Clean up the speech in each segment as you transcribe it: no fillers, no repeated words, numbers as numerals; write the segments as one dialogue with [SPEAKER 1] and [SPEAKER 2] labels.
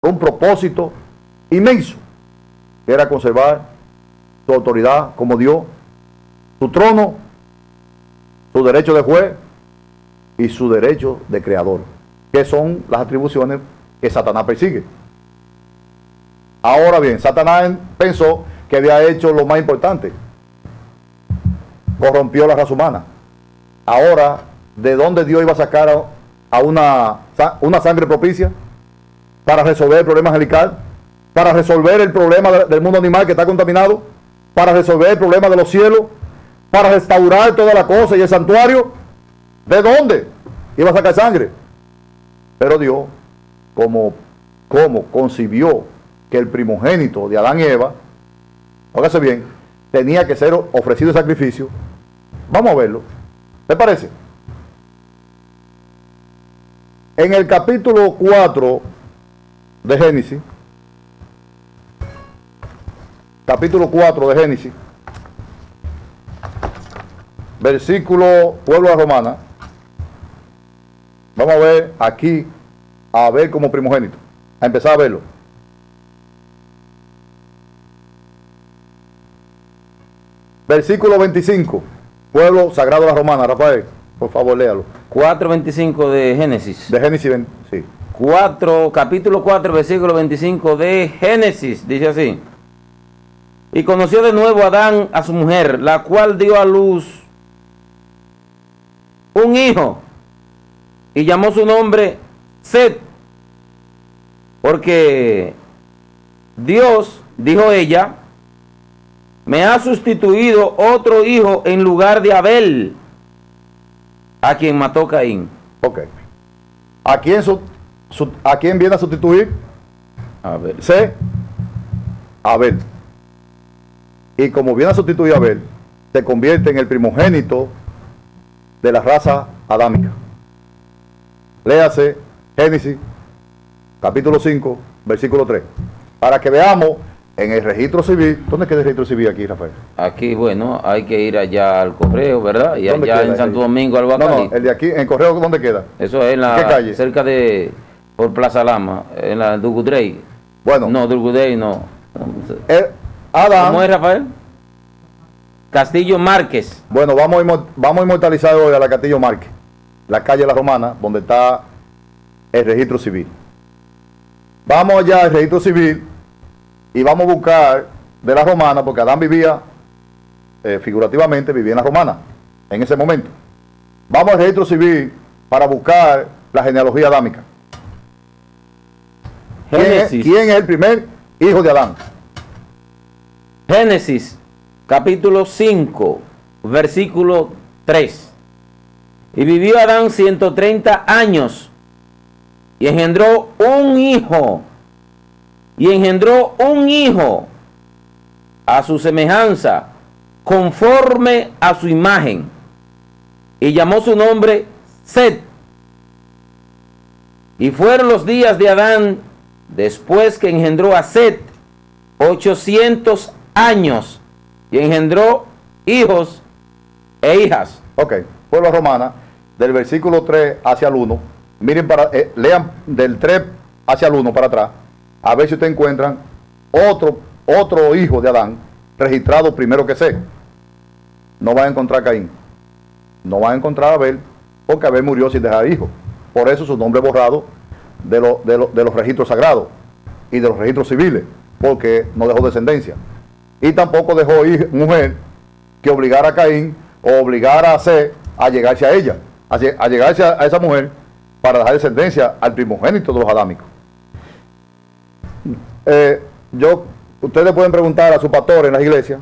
[SPEAKER 1] por un propósito inmenso, que era conservar su autoridad como Dios, su trono, su derecho de juez y su derecho de creador, que son las atribuciones que Satanás persigue. Ahora bien, Satanás pensó que había hecho lo más importante: corrompió la raza humana. Ahora, ¿de dónde Dios iba a sacar a una sangre propicia para resolver el problema angelical, para resolver el problema del mundo animal que está contaminado, para resolver el problema de los cielos, para restaurar toda la cosa y el santuario? ¿De dónde iba a sacar sangre? Pero Dios, como concibió que el primogénito de Adán y Eva, póngase bien, tenía que ser ofrecido en sacrificio. Vamos a verlo. ¿Le parece? En el capítulo 4 de Génesis, versículo Pueblo de la Romana, vamos a ver aquí, a ver como primogénito, a empezar a verlo. Versículo 25, Pueblo Sagrado de la Romana. Rafael, por favor, léalo.
[SPEAKER 2] 4:25 de Génesis.
[SPEAKER 1] De Génesis, sí.
[SPEAKER 2] Capítulo 4, versículo 25 de Génesis, dice así: y conoció de nuevo Adán a su mujer, la cual dio a luz un hijo, y llamó su nombre Set, porque Dios, dijo ella, me ha sustituido otro hijo en lugar de Abel, a quien mató Caín.
[SPEAKER 1] Ok. ¿A quién viene a sustituir?
[SPEAKER 2] Abel.
[SPEAKER 1] Abel. Y como viene a sustituir a Abel, se convierte en el primogénito de la raza adámica. Léase Génesis, capítulo 5, versículo 3. Para que veamos en el registro civil. ¿Dónde queda el registro civil aquí, Rafael?
[SPEAKER 2] Aquí, bueno, hay que ir allá al correo, ¿verdad? Y allá en Santo Domingo, al
[SPEAKER 1] No, el de aquí, en el correo, ¿dónde queda?
[SPEAKER 2] Eso es en la...
[SPEAKER 1] ¿Qué calle?
[SPEAKER 2] Cerca de... por Plaza Lama, en la Dulgudrey.
[SPEAKER 1] Bueno.
[SPEAKER 2] No, Dulgudrey no.
[SPEAKER 1] Adán.
[SPEAKER 2] ¿Cómo es, Rafael? Castillo Márquez.
[SPEAKER 1] Bueno, vamos a inmortalizar hoy a la Castillo Márquez, la calle La Romana, donde está el registro civil. Vamos allá al registro civil y vamos a buscar de la Romana, porque Adán vivía, figurativamente, vivía en la Romana, en ese momento. Vamos al registro civil para buscar la genealogía adámica. ¿Quién es el primer hijo de Adán?
[SPEAKER 2] Génesis, capítulo 5, versículo 3. Y vivió Adán 130 años, y engendró un hijo, a su semejanza, conforme a su imagen, y llamó su nombre Set. Y fueron los días de Adán, después que engendró a Set, 800 años, y engendró hijos e hijas.
[SPEAKER 1] Ok, Pueblo Romana, del versículo 3 hacia el 1, miren lean del 3 hacia el 1 para atrás, a ver si ustedes encuentran otro hijo de Adán, registrado primero que Set. No van a encontrar Caín, no van a encontrar a Abel, porque Abel murió sin dejar hijos. Por eso su nombre es borrado de los registros sagrados y de los registros civiles, porque no dejó descendencia. Y tampoco dejó mujer que obligara a Caín o obligara a Set a llegarse a ella, a llegarse a esa mujer para dejar descendencia al primogénito de los adámicos. Ustedes pueden preguntar a su pastor en las iglesias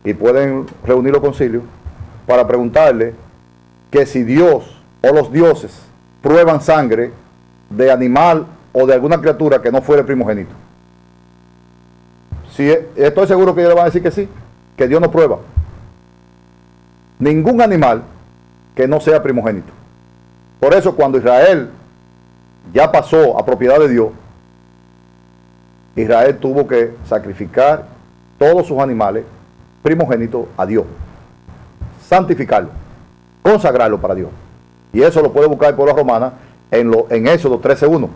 [SPEAKER 1] y pueden reunir los concilios para preguntarle que si Dios o los dioses prueban sangre de animal o de alguna criatura que no fuera el primogénito. Sí, estoy seguro que ellos le van a decir que sí, que Dios no prueba ningún animal que no sea primogénito. Por eso cuando Israel ya pasó a propiedad de Dios, Israel tuvo que sacrificar todos sus animales primogénitos a Dios, santificarlo, consagrarlo para Dios. Y eso lo puede buscar el pueblo romana en Éxodo 13:1.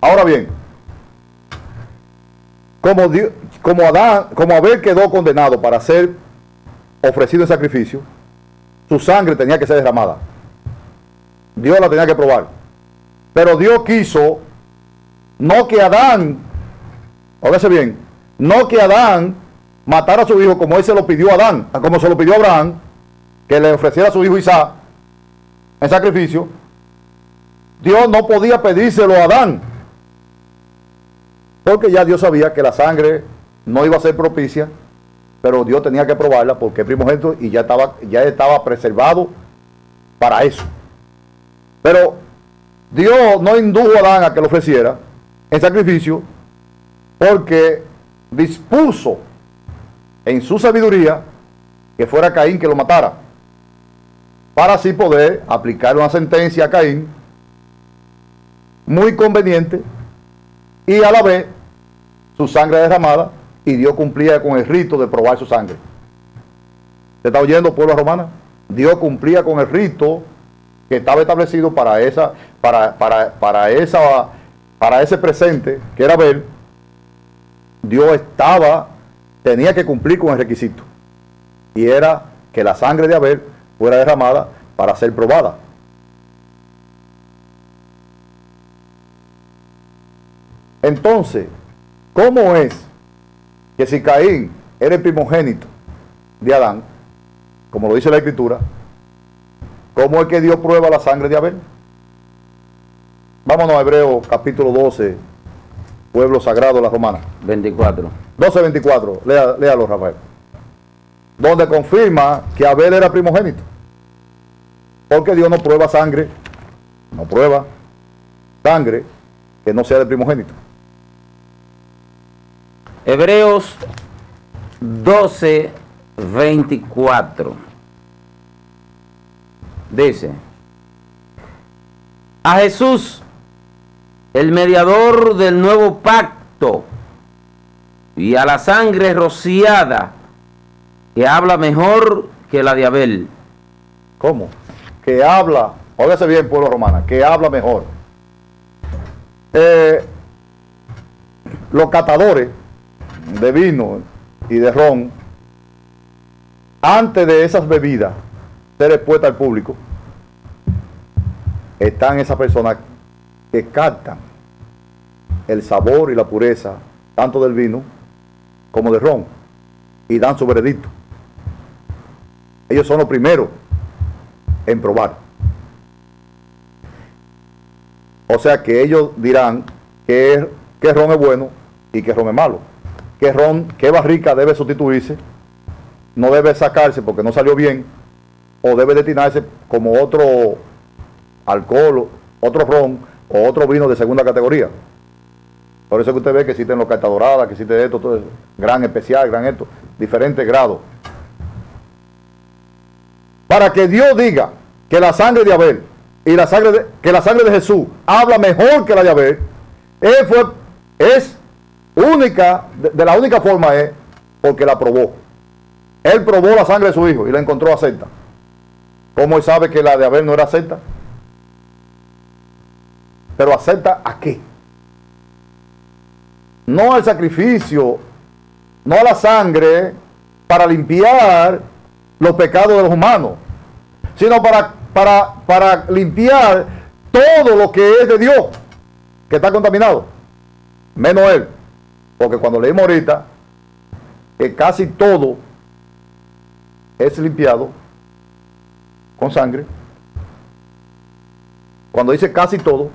[SPEAKER 1] Ahora bien, como Abel quedó condenado para ser ofrecido en sacrificio, su sangre tenía que ser derramada. Dios la tenía que probar. Pero Dios quiso no que Adán, óigase bien, no que Adán matara a su hijo como él se lo pidió a Adán, como se lo pidió a Abraham, que le ofreciera a su hijo Isaac en sacrificio. Dios no podía pedírselo a Adán, porque ya Dios sabía que la sangre no iba a ser propicia, pero Dios tenía que probarla porque es primogénito y ya estaba preservado para eso. Pero Dios no indujo a Adán a que lo ofreciera en sacrificio, porque dispuso en su sabiduría que fuera Caín que lo matara, para así poder aplicar una sentencia a Caín muy conveniente, y a la vez su sangre derramada, y Dios cumplía con el rito de probar su sangre. ¿Se está oyendo, pueblo romana? Dios cumplía con el rito que estaba establecido para ese presente, que era Abel. Dios tenía que cumplir con el requisito, y era que la sangre de Abel fuera derramada para ser probada. Entonces, ¿cómo es que si Caín era el primogénito de Adán, como lo dice la Escritura, cómo es que Dios prueba la sangre de Abel? Vámonos a Hebreos capítulo 12, pueblo sagrado de la romana.
[SPEAKER 2] 24.
[SPEAKER 1] 12:24, léalo, Rafael. Donde confirma que Abel era primogénito. Porque Dios no prueba sangre que no sea de primogénito.
[SPEAKER 2] Hebreos 12:24 dice: a Jesús, el mediador del nuevo pacto, y a la sangre rociada, que habla mejor que la de Abel.
[SPEAKER 1] ¿Cómo? Que habla, óigase bien, pueblo romana, que habla mejor. Los catadores de vino y de ron, antes de esas bebidas ser expuestas al público, están esas personas que captan el sabor y la pureza tanto del vino como del ron y dan su veredicto. Ellos son los primeros en probar. O sea que ellos dirán que ron es bueno y que ron es malo. Que barrica debe sustituirse, no debe sacarse porque no salió bien, o debe destinarse como otro alcohol, otro ron o otro vino de segunda categoría. Por eso que usted ve que existen los carta dorada, que existe esto, todo eso, gran especial, gran esto, diferentes grados. Para que Dios diga que la sangre de Abel y que la sangre de Jesús habla mejor que la de Abel, es única, de la única forma es porque la probó. Él probó la sangre de su hijo y la encontró acepta. ¿Cómo él sabe que la de Abel no era acepta? Pero acepta ¿a qué? No al sacrificio, no a la sangre para limpiar los pecados de los humanos, sino para limpiar todo lo que es de Dios, que está contaminado, menos él. Porque cuando leímos ahorita que casi todo es limpiado con sangre, cuando dice casi todo,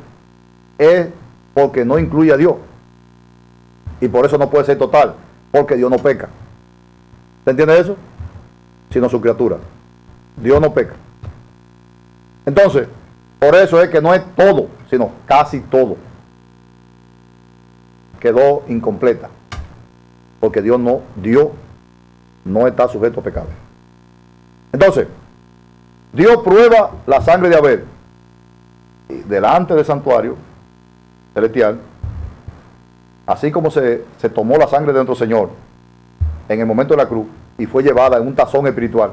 [SPEAKER 1] es porque no incluye a Dios. Y por eso no puede ser total, porque Dios no peca. ¿Se entiende eso? Sino su criatura. Dios no peca. Entonces, por eso es que no es todo, sino casi todo quedó incompleta, porque Dios no está sujeto a pecado. Entonces, Dios prueba la sangre de Abel delante del santuario celestial, así como se tomó la sangre de nuestro Señor en el momento de la cruz y fue llevada en un tazón espiritual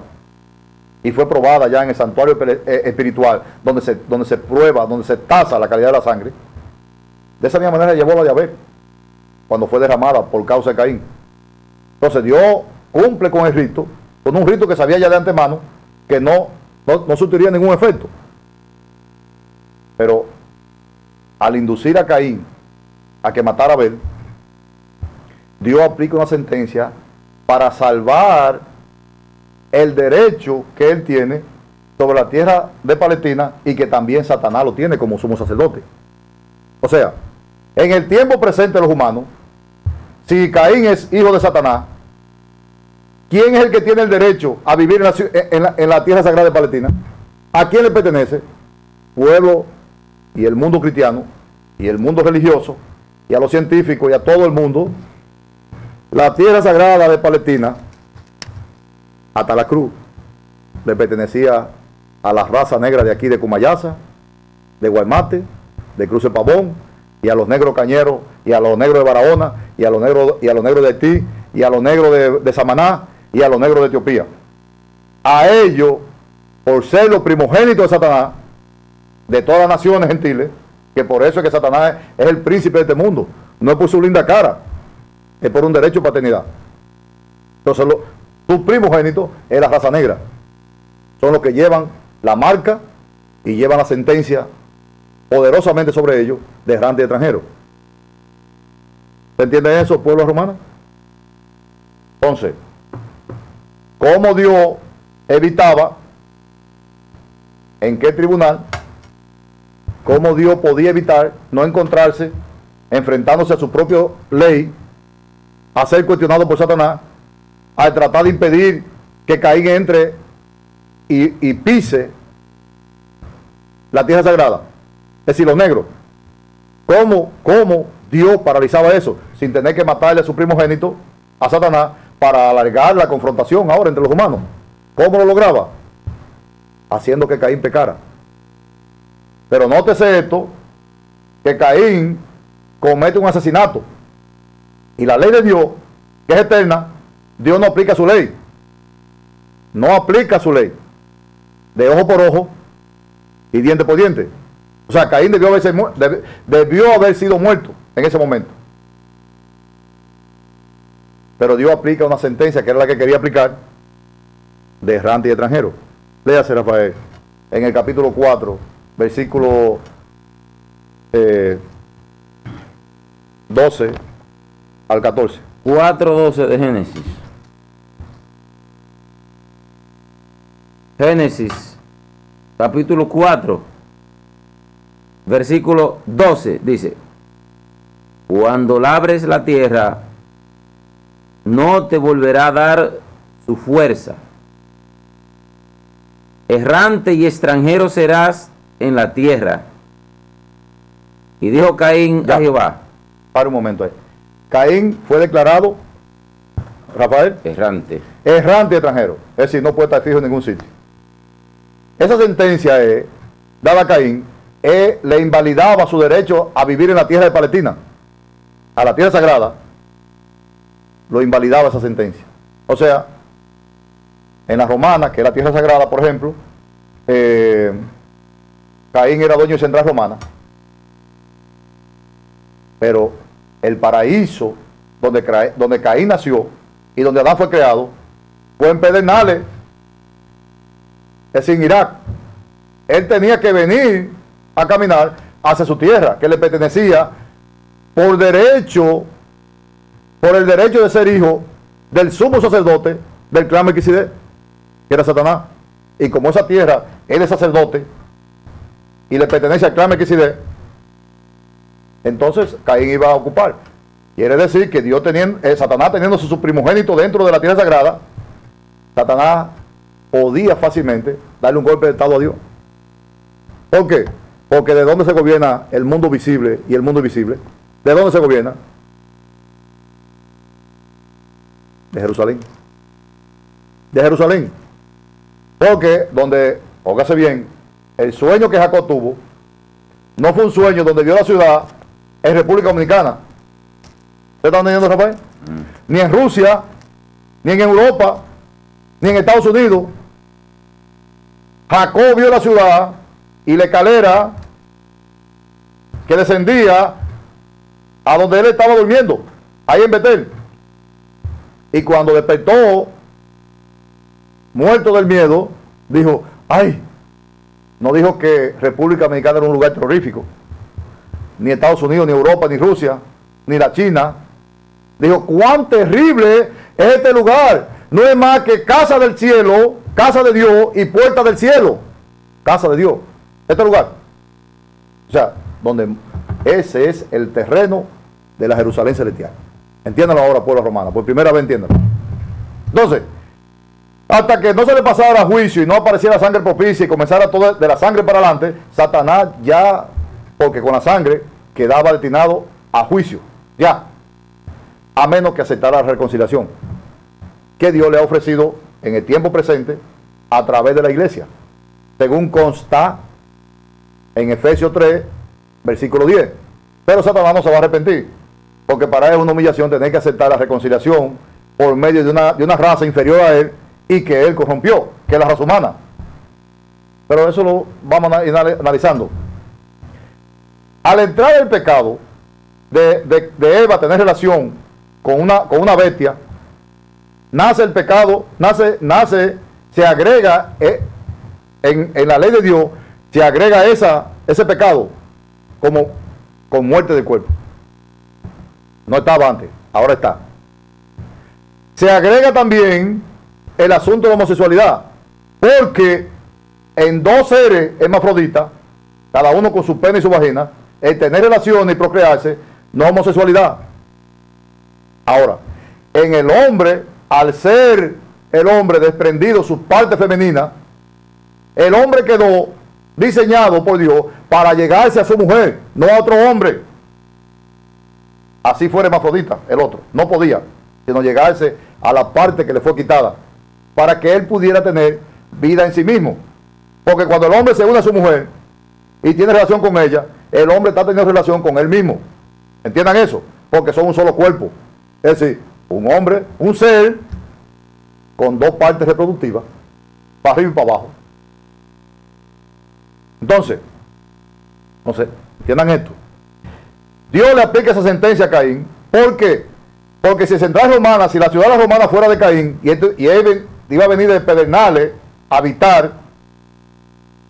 [SPEAKER 1] y fue probada ya en el santuario espiritual donde se prueba, donde se tasa la calidad de la sangre. de esa misma manera llevó la de Abel, cuando fue derramada por causa de Caín. Entonces Dios cumple con el rito, con un rito que sabía ya de antemano que no surtiría ningún efecto. Pero al inducir a Caín a que matara a Abel, Dios aplica una sentencia para salvar el derecho que él tiene sobre la tierra de Palestina y que también Satanás lo tiene como sumo sacerdote. O sea, en el tiempo presente de los humanos, si Caín es hijo de Satanás, ¿quién es el que tiene el derecho a vivir en la tierra sagrada de Palestina? ¿A quién le pertenece? Pueblo y el mundo cristiano y el mundo religioso y a los científicos y a todo el mundo. La tierra sagrada de Palestina, hasta la cruz, le pertenecía a la raza negra de aquí de Cumayasa, de Guaymate, de Cruce Pavón, y a los negros cañeros, y a los negros de Barahona, y a los negros de Haití, y a los negros de Samaná, y a los negros de Etiopía. A ellos, por ser los primogénitos de Satanás, de todas las naciones gentiles, que por eso es que Satanás es el príncipe de este mundo, no es por su linda cara, es por un derecho de paternidad. Entonces, tu primogénito es la raza negra. Son los que llevan la marca y llevan la sentencia poderosamente sobre ellos de errante y extranjero. ¿Se entiende eso, pueblo romano? Entonces, ¿cómo Dios evitaba? ¿En qué tribunal? ¿Cómo Dios podía evitar no encontrarse enfrentándose a su propia ley, a ser cuestionado por Satanás, al tratar de impedir que Caín entre y pise la tierra sagrada? Es decir, los negros. ¿Cómo Dios paralizaba eso sin tener que matarle a su primogénito, a Satanás, para alargar la confrontación ahora entre los humanos? ¿Cómo lo lograba? Haciendo que Caín pecara. Pero nótese esto, que Caín comete un asesinato. Y la ley de Dios, que es eterna, Dios no aplica su ley. No aplica su ley. De ojo por ojo y diente por diente. O sea, Caín debió haber sido muerto en ese momento. Pero Dios aplica una sentencia que era la que quería aplicar, de errante y extranjero. Léase, Rafael, en el capítulo 4, versículo 12 al 14.
[SPEAKER 2] 4:12 de Génesis. Génesis, capítulo 4, versículo 12, dice: cuando labres la tierra, no te volverá a dar su fuerza. Errante y extranjero serás en la tierra. Y dijo Caín a Jehová.
[SPEAKER 1] Para un momento ahí. Caín fue declarado, Rafael,
[SPEAKER 2] errante
[SPEAKER 1] y extranjero. Es decir, no puede estar fijo en ningún sitio. Esa sentencia dada a Caín, le invalidaba su derecho a vivir en la tierra de Palestina, a la tierra sagrada. Lo invalidaba esa sentencia. O sea, en la romana, que es la tierra sagrada, por ejemplo, Caín era dueño de central romana, pero el paraíso donde Caín nació y donde Adán fue creado fue en Pedernales, es en Irak. Él tenía que venir a caminar hacia su tierra, que le pertenecía por el derecho de ser hijo del sumo sacerdote del clan Melquisedec, que era Satanás. Y como esa tierra, él es sacerdote y le pertenece al clan Melquisedec, entonces Caín iba a ocupar. Quiere decir que Satanás teniendo su primogénito dentro de la tierra sagrada, Satanás podía fácilmente darle un golpe de estado a Dios. ¿Por qué? Porque ¿de dónde se gobierna el mundo visible y el mundo invisible? ¿De dónde se gobierna? De Jerusalén. De Jerusalén. Porque póngase bien, el sueño que Jacob tuvo no fue un sueño donde vio la ciudad en República Dominicana. ¿Usted está entendiendo, Rafael? Ni en Rusia, ni en Europa, ni en Estados Unidos. Jacob vio la ciudad y la escalera que descendía a donde él estaba durmiendo, ahí en Betel. Y cuando despertó, muerto del miedo, dijo, ay, no dijo que República Dominicana era un lugar terrorífico, ni Estados Unidos, ni Europa, ni Rusia, ni la China. Dijo, cuán terrible es este lugar. No es más que casa del cielo, casa de Dios y puerta del cielo. Casa de Dios. Este lugar. O sea, donde ese es el terreno de la Jerusalén celestial. Entiéndanlo ahora, pueblo romano. Por primera vez entiéndanlo. Entonces, hasta que no se le pasara juicio y no apareciera sangre propicia y comenzara todo de la sangre para adelante, Satanás ya, porque con la sangre quedaba destinado a juicio. Ya. A menos que aceptara la reconciliación que Dios le ha ofrecido en el tiempo presente a través de la iglesia, según consta en Efesios 3, versículo 10. Pero Satanás no se va a arrepentir, porque para él es una humillación tener que aceptar la reconciliación por medio de una raza inferior a él y que él corrompió, que es la raza humana. Pero eso lo vamos a ir analizando. Al entrar el pecado de Eva a tener relación con una bestia, nace el pecado, se agrega en la ley de Dios, se agrega ese pecado como con muerte del cuerpo. No estaba antes, ahora está. Se agrega también el asunto de la homosexualidad, porque en dos seres hermafroditas, cada uno con su pene y su vagina, el tener relaciones y procrearse, no homosexualidad. Ahora, en el hombre, al ser el hombre desprendido su parte femenina, el hombre quedó diseñado por Dios para llegarse a su mujer, no a otro hombre. Así fuera hermafrodita, el otro, no podía, sino llegarse a la parte que le fue quitada, para que él pudiera tener vida en sí mismo. Porque cuando el hombre se une a su mujer y tiene relación con ella, el hombre está teniendo relación con él mismo. ¿Entiendan eso? Porque son un solo cuerpo. Es decir, un hombre, un ser con dos partes reproductivas, para arriba y para abajo. Entonces, entiendan esto. Dios le aplica esa sentencia a Caín. ¿Por qué? Porque si central romana, si la ciudad romana fuera de Caín, y él iba a venir de Pedernales a habitar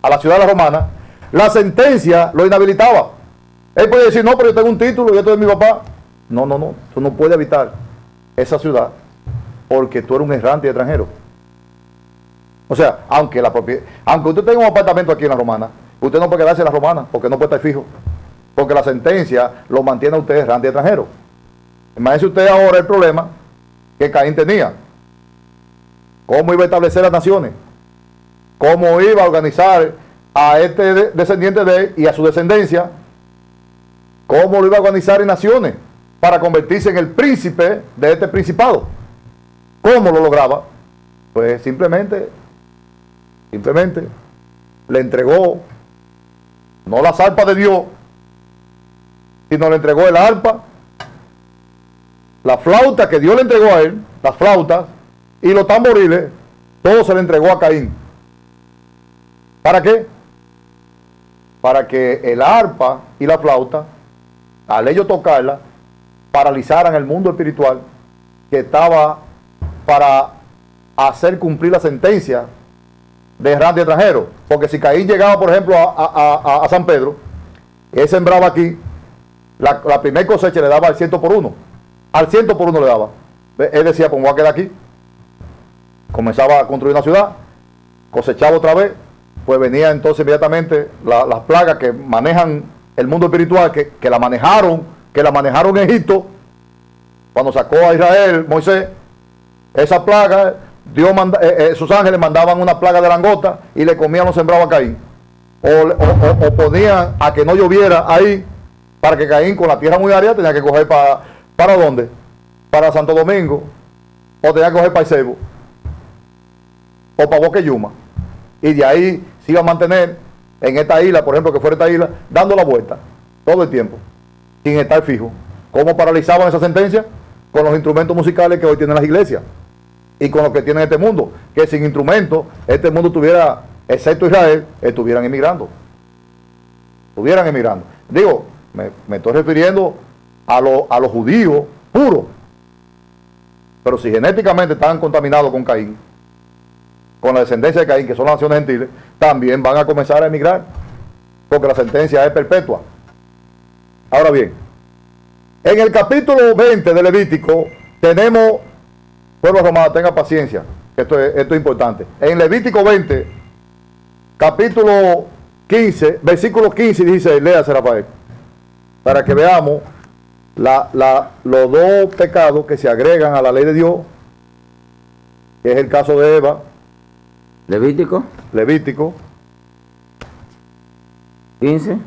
[SPEAKER 1] a la ciudad romana, la sentencia lo inhabilitaba. Él puede decir, no, pero yo tengo un título y esto es mi papá. No, tú no puedes habitar esa ciudad porque tú eres un errante y extranjero. O sea, aunque usted tenga un apartamento aquí en la romana, usted no puede quedarse en la romana porque no puede estar fijo. Porque la sentencia lo mantiene a usted errante y extranjero. Imagínese usted ahora el problema que Caín tenía. ¿Cómo iba a establecer las naciones? ¿Cómo iba a organizar a este descendiente de él y a su descendencia? ¿Cómo lo iba a organizar en naciones para convertirse en el príncipe de este principado? ¿Cómo lo lograba? Pues simplemente le entregó no las arpas de Dios, sino le entregó el arpa, la flauta que Dios le entregó a él, las flautas y los tamboriles, todo se le entregó a Caín. ¿Para qué? Para que el arpa y la flauta, al ellos tocarla, paralizaran el mundo espiritual que estaba para hacer cumplir la sentencia de errante extranjero. Porque si Caín llegaba, por ejemplo, a San Pedro, él sembraba aquí, la primera cosecha le daba al 100 por 1. Al 100 por 1 le daba. Él decía, pues me voy a quedar aquí. Comenzaba a construir una ciudad, cosechaba otra vez, pues venía entonces inmediatamente las plagas que manejan el mundo espiritual, que la manejaron en Egipto, cuando sacó a Israel Moisés. Esa plaga, sus ángeles mandaban una plaga de langostas y le comían los sembrados a Caín. O ponían a que no lloviera ahí, para que Caín, con la tierra muy árida, tenía que coger ¿para dónde? Para Santo Domingo, o tenía que coger para Isebo, o para Boca Yuma. Y de ahí se iba a mantener en esta isla, por ejemplo, que fuera esta isla, dando la vuelta todo el tiempo, sin estar fijo. ¿Cómo paralizaban esa sentencia? Con los instrumentos musicales que hoy tienen las iglesias y con los que tienen este mundo, que sin instrumentos este mundo tuviera, excepto Israel, estuvieran emigrando. Digo, me estoy refiriendo a los judíos puros. Pero si genéticamente están contaminados con Caín, con la descendencia de Caín, que son las naciones gentiles, también van a comenzar a emigrar, porque la sentencia es perpetua. Ahora bien, en el capítulo 20 de Levítico tenemos, pueblo romano, tenga paciencia, esto es importante. En Levítico 20, capítulo 15, versículos 15 y 16, léase, Rafael, para que veamos los dos pecados que se agregan a la ley de Dios, que es el caso de Eva.
[SPEAKER 2] Levítico 15.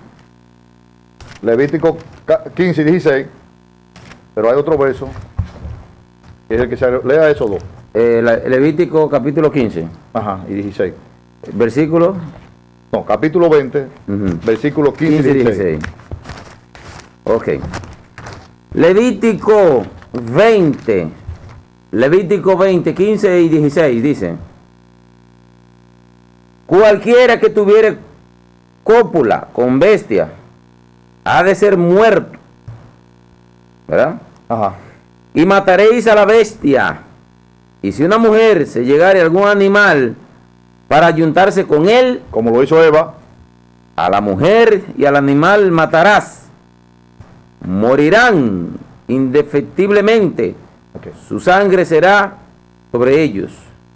[SPEAKER 1] Levítico 15 y 16, pero hay otro verso, que es el que se lea esos dos.
[SPEAKER 2] Levítico capítulo 15.
[SPEAKER 1] Ajá, y 16.
[SPEAKER 2] Versículo.
[SPEAKER 1] No, capítulo 20, versículos 15 y 16.
[SPEAKER 2] Ok. Levítico 20, 15 y 16 dice: cualquiera que tuviere cópula con bestia ha de ser muerto, ¿verdad?
[SPEAKER 1] Ajá.
[SPEAKER 2] Y mataréis a la bestia. Y si una mujer se llegare a algún animal para ayuntarse con él,
[SPEAKER 1] Como lo hizo Eva,
[SPEAKER 2] a la mujer y al animal matarás. Morirán indefectiblemente.
[SPEAKER 1] ok.
[SPEAKER 2] Su sangre será sobre ellos.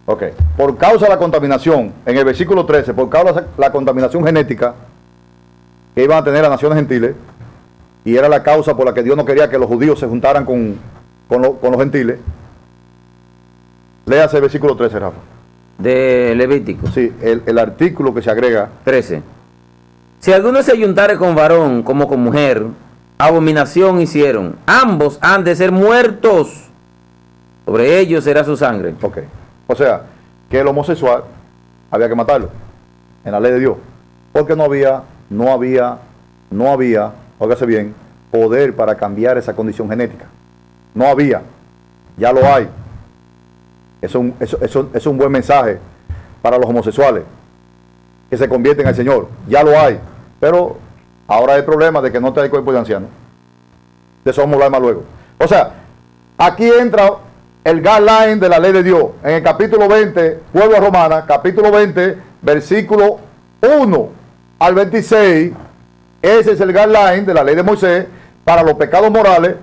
[SPEAKER 1] Ok. Por causa de la contaminación, en el versículo 13, por causa de la contaminación genética que iban a tener las naciones gentiles, y era la causa por la que Dios no quería que los judíos se juntaran con los gentiles. Léase el versículo 13, Rafa.
[SPEAKER 2] De Levítico
[SPEAKER 1] Sí, el artículo que se agrega.
[SPEAKER 2] 13. Si alguno se ayuntare con varón como con mujer, abominación hicieron. Ambos han de ser muertos. Sobre ellos será su sangre.
[SPEAKER 1] Ok. O sea, que el homosexual había que matarlo en la ley de Dios. Porque no había, óigase bien, poder para cambiar esa condición genética. No había. Ya lo hay. Eso es un buen mensaje para los homosexuales que se convierten al Señor. Ya lo hay. Pero ahora hay el problema de que no te hay cuerpo de anciano. De eso vamos a hablar más luego. O sea, aquí entra el guideline de la ley de Dios. En el capítulo 20, pueblo romana, capítulo 20, versículo 1 al 26, ese es el guideline de la ley de Moisés para los pecados morales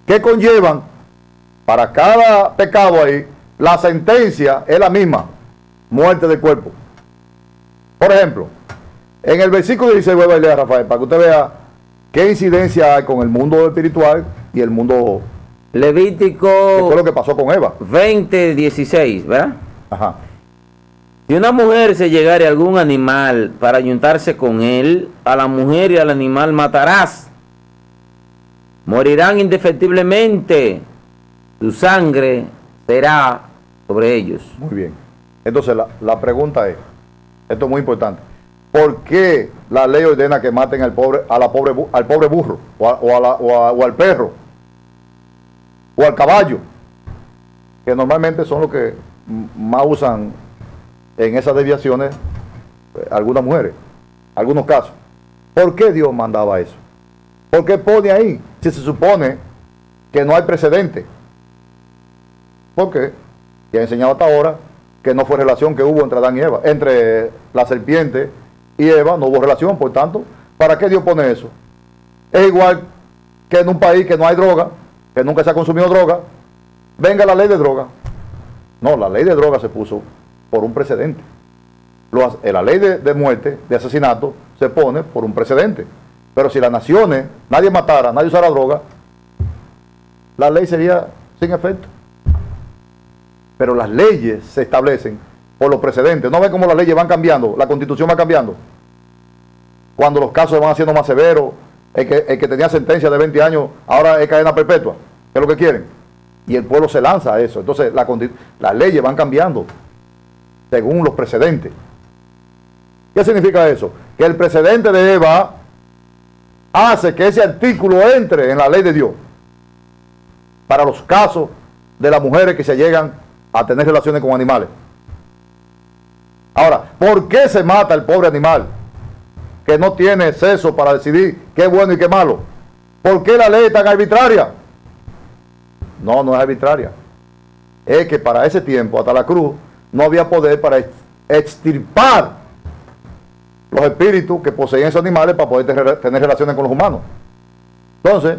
[SPEAKER 1] que conllevan para cada pecado ahí, la sentencia es la misma, muerte del cuerpo. Por ejemplo, en el versículo 16, vuelvo a leer, Rafael, para que usted vea qué incidencia hay con el mundo espiritual y el mundo, que
[SPEAKER 2] Levítico
[SPEAKER 1] fue lo que pasó con Eva.
[SPEAKER 2] 20, 16, ¿verdad?
[SPEAKER 1] Ajá.
[SPEAKER 2] Si una mujer se llegare a algún animal para ayuntarse con él, a la mujer y al animal matarás. Morirán indefectiblemente. Su sangre será sobre ellos.
[SPEAKER 1] Muy bien. Entonces la pregunta es, esto es muy importante, ¿por qué la ley ordena que maten al pobre burro o al perro o al caballo, que normalmente son los que más usan en esas desviaciones algunas mujeres, algunos casos? ¿Por qué Dios mandaba eso? ¿Por qué pone ahí si se supone que no hay precedente? Porque ya he enseñado hasta ahora que no fue relación que hubo entre Adán y Eva, entre la serpiente y Eva no hubo relación. Por tanto, ¿para qué Dios pone eso? Es igual que en un país que no hay droga, que nunca se ha consumido droga, venga la ley de droga. No, la ley de droga se puso por un precedente. La ley de muerte, de asesinato, se pone por un precedente. Pero si las naciones, nadie matara, nadie usara droga, la ley sería sin efecto. Pero las leyes se establecen por los precedentes. ¿No ve cómo las leyes van cambiando? La Constitución va cambiando. Cuando los casos se van haciendo más severos, el que tenía sentencia de 20 años, ahora es cadena perpetua. ¿Qué es lo que quieren? Y el pueblo se lanza a eso. Entonces, las leyes van cambiando según los precedentes. ¿Qué significa eso? Que el precedente de Eva hace que ese artículo entre en la ley de Dios para los casos de las mujeres que se llegan a tener relaciones con animales. Ahora, ¿por qué se mata el pobre animal que no tiene sexo para decidir qué es bueno y qué es malo? ¿Por qué la ley es tan arbitraria? No, no es arbitraria. Es que para ese tiempo, hasta la cruz, no había poder para extirpar los espíritus que poseían esos animales para poder tener relaciones con los humanos. Entonces,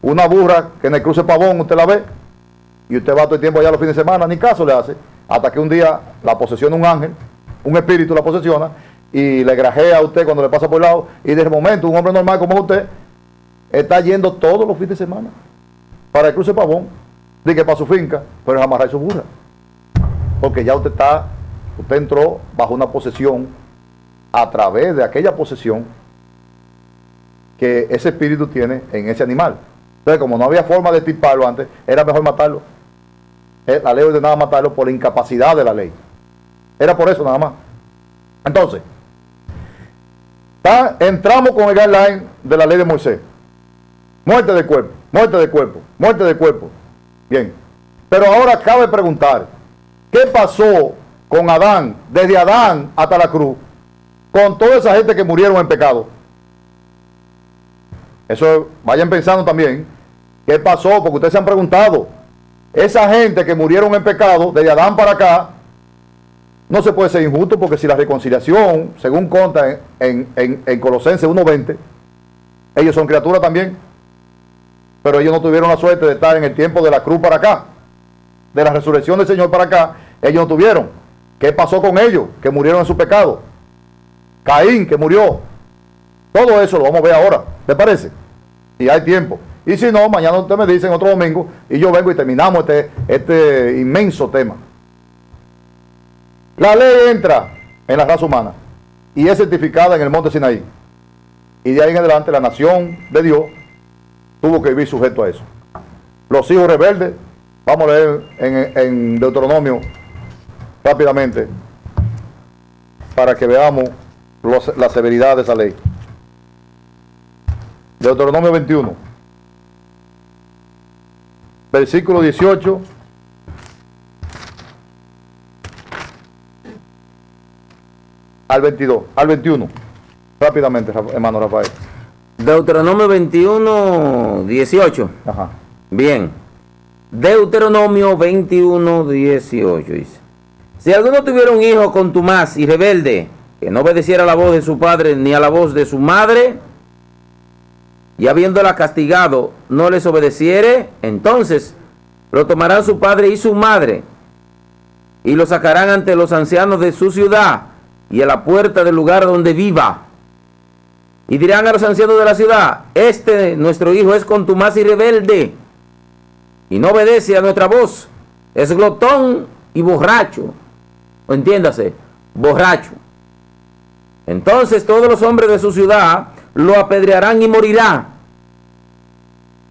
[SPEAKER 1] una burra que en el cruce Pavón usted la ve, y usted va todo el tiempo allá los fines de semana, ni caso le hace, hasta que un día la posesiona un ángel, un espíritu la posesiona, y le grajea a usted cuando le pasa por el lado, y de momento un hombre normal como usted, está yendo todos los fines de semana para el cruce Pavón, de que para su finca, pero es amarrar su burra. Porque ya usted entró bajo una posesión a través de aquella posesión que ese espíritu tiene en ese animal. Entonces, como no había forma de extirparlo antes, era mejor matarlo. La ley ordenaba matarlo por la incapacidad de la ley. Era por eso nada más. Entonces, entramos con el guideline de la ley de Moisés. Muerte de cuerpo, muerte de cuerpo, muerte de cuerpo. Bien. Pero ahora cabe preguntar, ¿qué pasó con Adán, desde Adán hasta la cruz, con toda esa gente que murieron en pecado? Eso vayan pensando también, ¿qué pasó? Porque ustedes se han preguntado, esa gente que murieron en pecado, desde Adán para acá, no se puede ser injusto, porque si la reconciliación, según consta en Colosenses 1:20, ellos son criaturas también, pero ellos no tuvieron la suerte de estar en el tiempo de la cruz para acá, de la resurrección del Señor para acá, ellos no tuvieron. ¿Qué pasó con ellos? Que murieron en su pecado. Caín, que murió. Todo eso lo vamos a ver ahora, ¿te parece? Y hay tiempo. Y si no, mañana usted me dice en otro domingo, y yo vengo y terminamos este inmenso tema. La ley entra en la raza humana y es certificada en el monte Sinaí. Y de ahí en adelante la nación de Dios tuvo que vivir sujeto a eso. Los hijos rebeldes, vamos a leer en Deuteronomio rápidamente para que veamos la severidad de esa ley. Deuteronomio 21, versículo 18 al 22, al 21. Rápidamente, hermano Rafael.
[SPEAKER 2] Deuteronomio 21, 18.
[SPEAKER 1] Ajá.
[SPEAKER 2] Bien. Deuteronomio 21, 18 dice: si alguno tuviera un hijo contumaz y rebelde, que no obedeciera a la voz de su padre ni a la voz de su madre, y habiéndola castigado no les obedeciere, entonces lo tomarán su padre y su madre, y lo sacarán ante los ancianos de su ciudad y a la puerta del lugar donde viva. Y dirán a los ancianos de la ciudad: nuestro hijo es contumaz y rebelde, y no obedece a nuestra voz, es glotón y borracho. O entiéndase, borracho. Entonces todos los hombres de su ciudad lo apedrearán y morirá.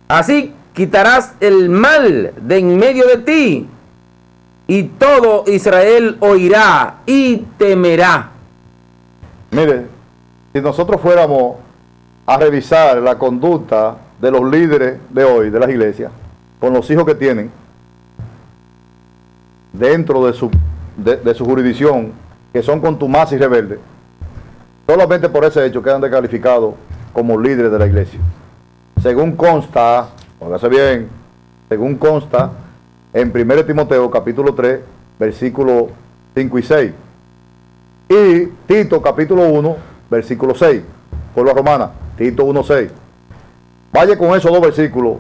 [SPEAKER 2] Así quitarás el mal de en medio de ti, y todo Israel oirá y temerá.
[SPEAKER 1] Mire, si nosotros fuéramos a revisar la conducta de los líderes de hoy, de las iglesias, con los hijos que tienen, dentro de su jurisdicción, que son contumaces y rebeldes, solamente por ese hecho quedan descalificados como líderes de la iglesia. Según consta, póngase bien, según consta en 1 Timoteo capítulo 3, versículos 5 y 6, y Tito capítulo 1, versículo 6, pueblo romana, Tito 1, 6. Vaya con esos dos versículos,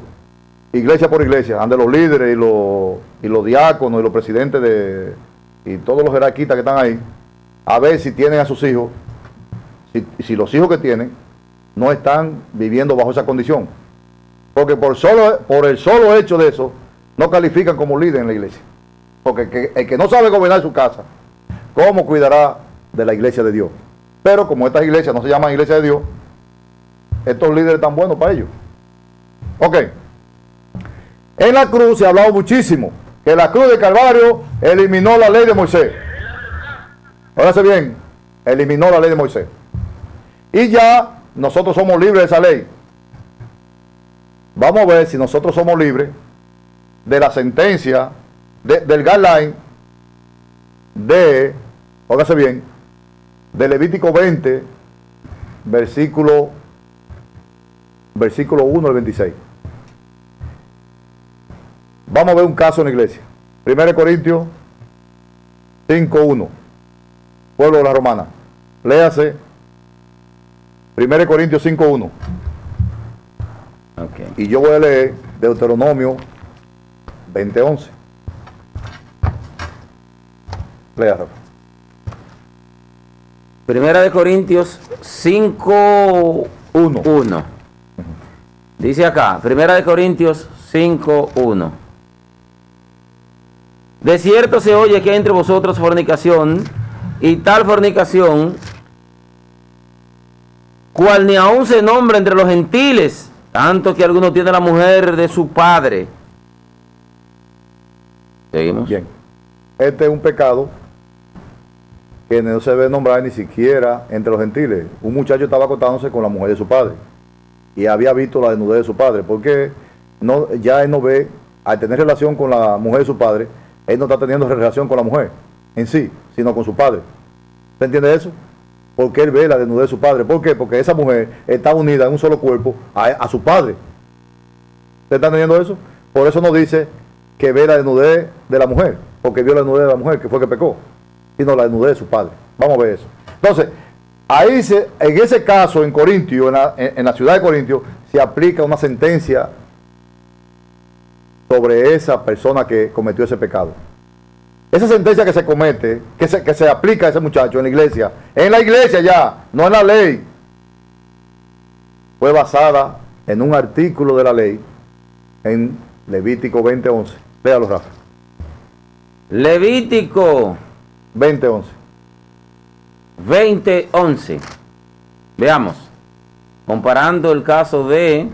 [SPEAKER 1] iglesia por iglesia, ande los líderes y los diáconos y los presidentes y todos los jerarquistas que están ahí, a ver si tienen a sus hijos, si los hijos que tienen no están viviendo bajo esa condición. Porque por el solo hecho de eso, no califican como líder en la iglesia. Porque el que no sabe gobernar su casa, ¿cómo cuidará de la iglesia de Dios? Pero como estas iglesias no se llaman iglesia de Dios, estos líderes están buenos para ellos. Ok. En la cruz se ha hablado muchísimo, que la cruz de Calvario eliminó la ley de Moisés. Óigase bien, eliminó la ley de Moisés. Y ya nosotros somos libres de esa ley. Vamos a ver si nosotros somos libres de la sentencia, del guideline óigase bien, de Levítico 20, versículo versículo 1 al 26. Vamos a ver un caso en la iglesia. 1 Corintios 5:1. Pueblo de la Romana. Léase 1 Corintios 5:1.
[SPEAKER 2] Okay.
[SPEAKER 1] Y yo voy a leer Deuteronomio 20:11. Lea, Rafa.
[SPEAKER 2] Primera de Corintios 5:1. Dice acá, Primera de Corintios 5:1. De cierto se oye que hay entre vosotros fornicación, y tal fornicación, cual ni aún se nombra entre los gentiles, tanto que alguno tiene la mujer de su padre. ¿Seguimos?
[SPEAKER 1] Bien. Este es un pecado que no se debe nombrar ni siquiera entre los gentiles. Un muchacho estaba acostándose con la mujer de su padre y había visto la desnudez de su padre, porque no, ya él no ve, al tener relación con la mujer de su padre, él no está teniendo relación con la mujer en sí, sino con su padre. ¿Se entiende eso? Porque él ve la desnudez de su padre. ¿Por qué? Porque esa mujer está unida en un solo cuerpo a su padre. ¿Se está entendiendo eso? Por eso no dice que ve la desnudez de la mujer, porque vio la desnudez de la mujer, que fue que pecó, sino la desnudez de su padre. Vamos a ver eso. Entonces, ahí en ese caso, en Corintio, en la ciudad de Corintio, se aplica una sentencia sobre esa persona que cometió ese pecado. Esa sentencia que se comete, que se aplica a ese muchacho en la iglesia ya, no en la ley, fue basada en un artículo de la ley en Levítico 20:11. Léalo, Rafa.
[SPEAKER 2] Levítico
[SPEAKER 1] 20:11.
[SPEAKER 2] 20:11. Veamos. Comparando el caso de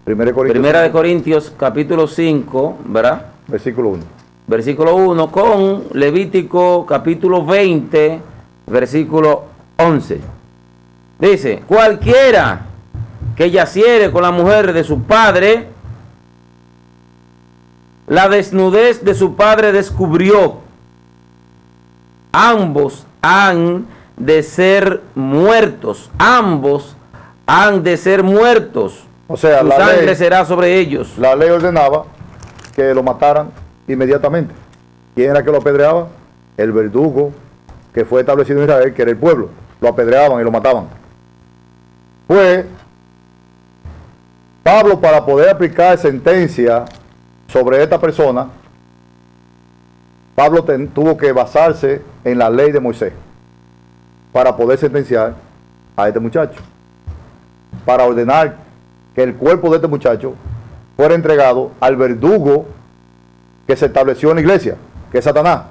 [SPEAKER 2] Primera de Corintios capítulo 5, ¿verdad?
[SPEAKER 1] Versículo 1.
[SPEAKER 2] Versículo 1 con Levítico capítulo 20, versículo 11. Dice, cualquiera que yaciere con la mujer de su padre, la desnudez de su padre descubrió. Ambos han de ser muertos. Ambos han de ser muertos.
[SPEAKER 1] O sea,
[SPEAKER 2] su sangre será sobre ellos.
[SPEAKER 1] La ley ordenaba que lo mataran inmediatamente. ¿Quién era que lo apedreaba? El verdugo que fue establecido en Israel, que era el pueblo. Lo apedreaban y lo mataban. Pues Pablo, para poder aplicar sentencia sobre esta persona, Pablo tuvo que basarse en la ley de Moisés para poder sentenciar a este muchacho, para ordenar que el cuerpo de este muchacho fuera entregado al verdugo que se estableció en la iglesia, que es Satanás.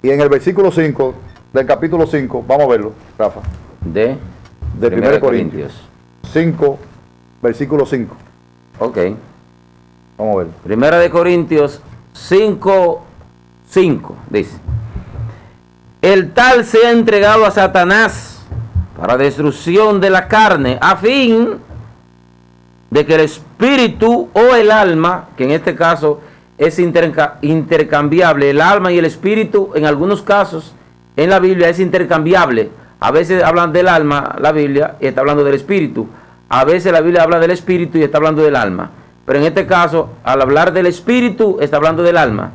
[SPEAKER 1] Y en el versículo 5 del capítulo 5, vamos a verlo, Rafa,
[SPEAKER 2] de
[SPEAKER 1] 1 Corintios 5, versículo 5.
[SPEAKER 2] Ok.
[SPEAKER 1] Vamos a verlo.
[SPEAKER 2] Primera de Corintios 5, 5, dice, el tal sea entregado a Satanás para destrucción de la carne, a fin de que el espíritu o el alma, que en este caso es intercambiable, el alma y el espíritu en algunos casos en la Biblia es intercambiable. A veces hablan del alma la Biblia y está hablando del espíritu. A veces la Biblia habla del espíritu y está hablando del alma. Pero en este caso, al hablar del espíritu, está hablando del alma.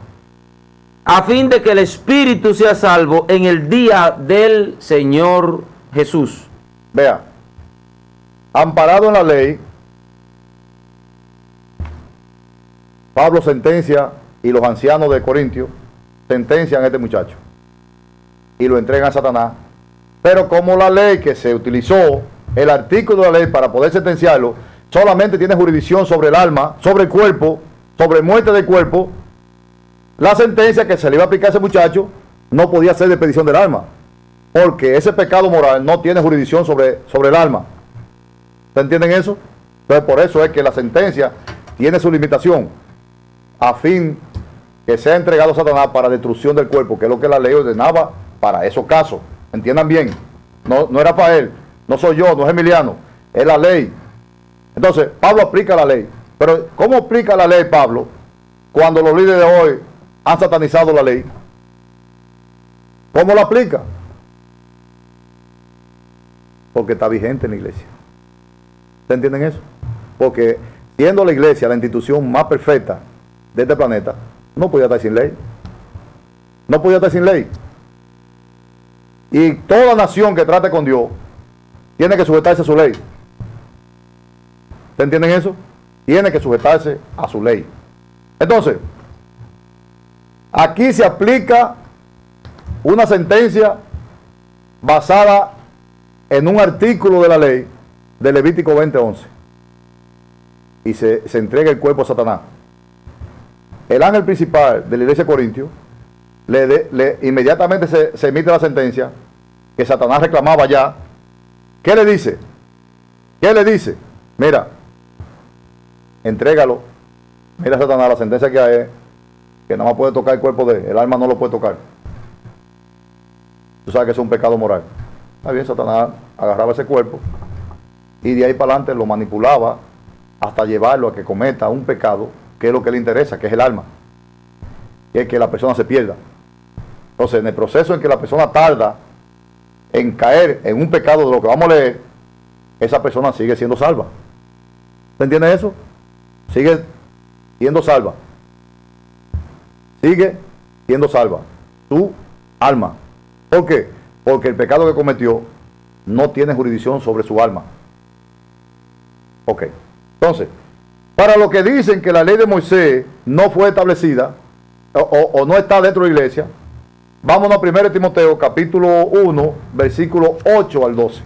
[SPEAKER 2] A fin de que el espíritu sea salvo en el día del Señor Jesús.
[SPEAKER 1] Vea, amparado en la ley, Pablo sentencia, y los ancianos de Corintio sentencian a este muchacho y lo entregan a Satanás. Pero como la ley que se utilizó, el artículo de la ley para poder sentenciarlo, solamente tiene jurisdicción sobre el alma, sobre el cuerpo, sobre muerte del cuerpo, la sentencia que se le iba a aplicar a ese muchacho no podía ser de petición del alma, porque ese pecado moral no tiene jurisdicción sobre el alma. ¿Se entienden eso? Entonces por eso es que la sentencia tiene su limitación, a fin que sea entregado a Satanás para destrucción del cuerpo, que es lo que la ley ordenaba para esos casos. Entiendan bien, no es Rafael, no soy yo, no es Emiliano, es la ley. Entonces Pablo aplica la ley, pero ¿cómo aplica la ley Pablo cuando los líderes de hoy han satanizado la ley? ¿Cómo la aplica? Porque está vigente en la iglesia. ¿Ustedes entienden eso? Porque siendo la iglesia la institución más perfecta de este planeta, no podía estar sin ley. No podía estar sin ley. Y toda nación que trate con Dios tiene que sujetarse a su ley. ¿Ustedes entienden eso? Tiene que sujetarse a su ley. Entonces, aquí se aplica una sentencia basada en un artículo de la ley de Levítico 20:11. Y se entrega el cuerpo a Satanás. El ángel principal de la iglesia de Corintios inmediatamente se emite la sentencia que Satanás reclamaba ya. ¿Qué le dice? ¿Qué le dice? Mira, entrégalo. Mira, Satanás, la sentencia que hay es que nada más puede tocar el cuerpo de él, el alma no lo puede tocar. Tú sabes que es un pecado moral. Está bien, Satanás agarraba ese cuerpo y de ahí para adelante lo manipulaba hasta llevarlo a que cometa un pecado, que es lo que le interesa, que es el alma, que es que la persona se pierda. Entonces, en el proceso en que la persona tarda en caer en un pecado de lo que vamos a leer, esa persona sigue siendo salva. ¿Te entiendes eso? Sigue siendo salva. Sigue siendo salva. Tu alma. ¿Por qué? Porque el pecado que cometió no tiene jurisdicción sobre su alma. Ok. Entonces, para los que dicen que la ley de Moisés no fue establecida o no está dentro de la iglesia, vámonos a 1 Timoteo capítulo 1, versículo 8 al 12.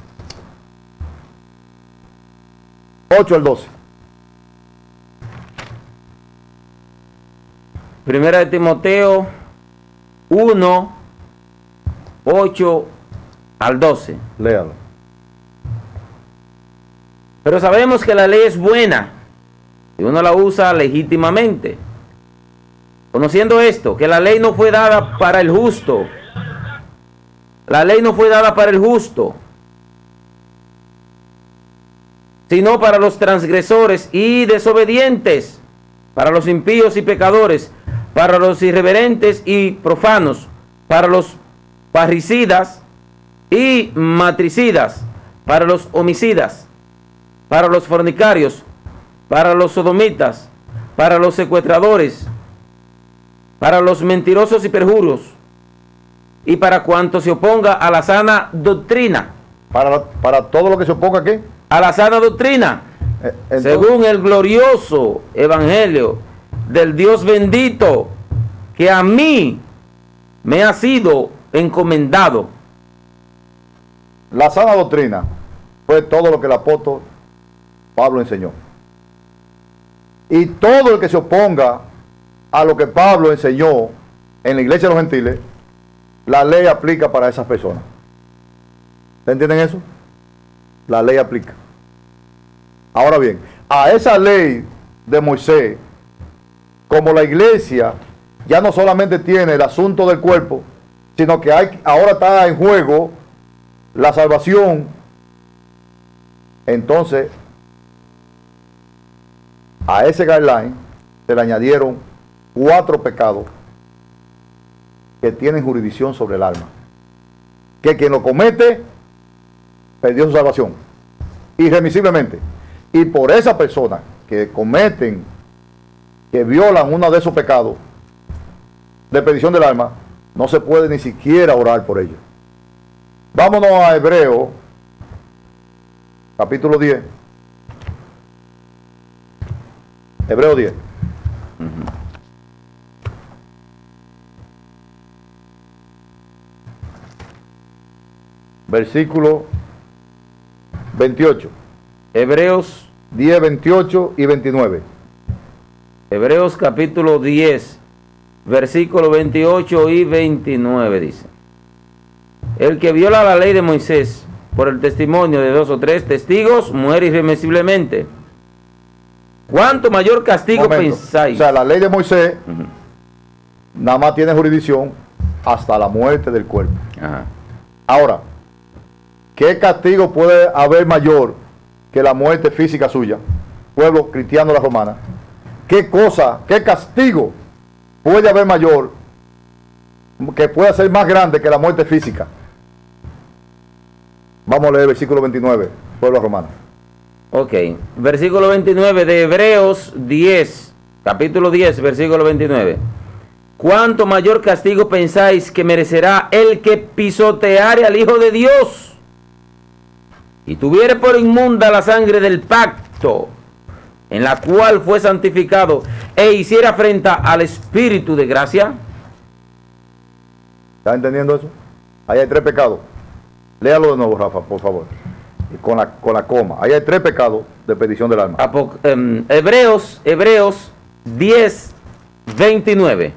[SPEAKER 1] 8 al 12.
[SPEAKER 2] 1 Timoteo 1, 8 al 12.
[SPEAKER 1] Léalo.
[SPEAKER 2] Pero sabemos que la ley es buena y uno la usa legítimamente. Conociendo esto, que la ley no fue dada para el justo. La ley no fue dada para el justo, sino para los transgresores y desobedientes, para los impíos y pecadores, para los irreverentes y profanos, para los parricidas y matricidas, para los homicidas, para los fornicarios, para los sodomitas, para los secuestradores, para los mentirosos y perjuros, y para cuanto se oponga a la sana doctrina.
[SPEAKER 1] Para todo lo que se oponga, ¿qué?
[SPEAKER 2] A la sana doctrina, según el glorioso evangelio del Dios bendito, que a mí me ha sido encomendado.
[SPEAKER 1] La sana doctrina fue todo lo que el apóstol Pablo enseñó. Y todo el que se oponga a lo que Pablo enseñó en la iglesia de los gentiles, la ley aplica para esas personas. ¿Entienden eso? La ley aplica. Ahora bien, a esa ley de Moisés, como la iglesia ya no solamente tiene el asunto del cuerpo, sino que ahora está en juego la salvación, entonces a ese guideline se le añadieron 4 pecados que tienen jurisdicción sobre el alma. Que quien lo comete perdió su salvación irremisiblemente. Y por esa persona que cometen, que violan uno de esos pecados de perdición del alma, no se puede ni siquiera orar por ellos. Vámonos a Hebreo capítulo 10. Hebreo 10. Versículo 28.
[SPEAKER 2] Hebreos
[SPEAKER 1] 10, 28 y 29.
[SPEAKER 2] Hebreos capítulo 10, versículo 28 y 29 dice: el que viola la ley de Moisés por el testimonio de 2 o 3 testigos muere irremisiblemente. ¿Cuánto mayor castigo pensáis?
[SPEAKER 1] O sea, la ley de Moisés nada más tiene jurisdicción hasta la muerte del cuerpo.
[SPEAKER 2] Ajá.
[SPEAKER 1] Ahora, ¿qué castigo puede haber mayor que la muerte física suya? Pueblo cristiano de la romana. ¿Qué cosa, qué castigo puede haber mayor que pueda ser más grande que la muerte física? Vamos a leer el versículo 29, pueblo romano.
[SPEAKER 2] Ok, versículo 29 de Hebreos 10, capítulo 10, versículo 29. ¿Cuánto mayor castigo pensáis que merecerá el que pisoteare al Hijo de Dios y tuviere por inmunda la sangre del pacto en la cual fue santificado e hiciera afrenta al Espíritu de gracia?
[SPEAKER 1] ¿Estás entendiendo eso? Ahí hay 3 pecados. Léalo de nuevo, Rafa, por favor. Y con la coma. Ahí hay 3 pecados de petición del alma.
[SPEAKER 2] Hebreos 10, 29.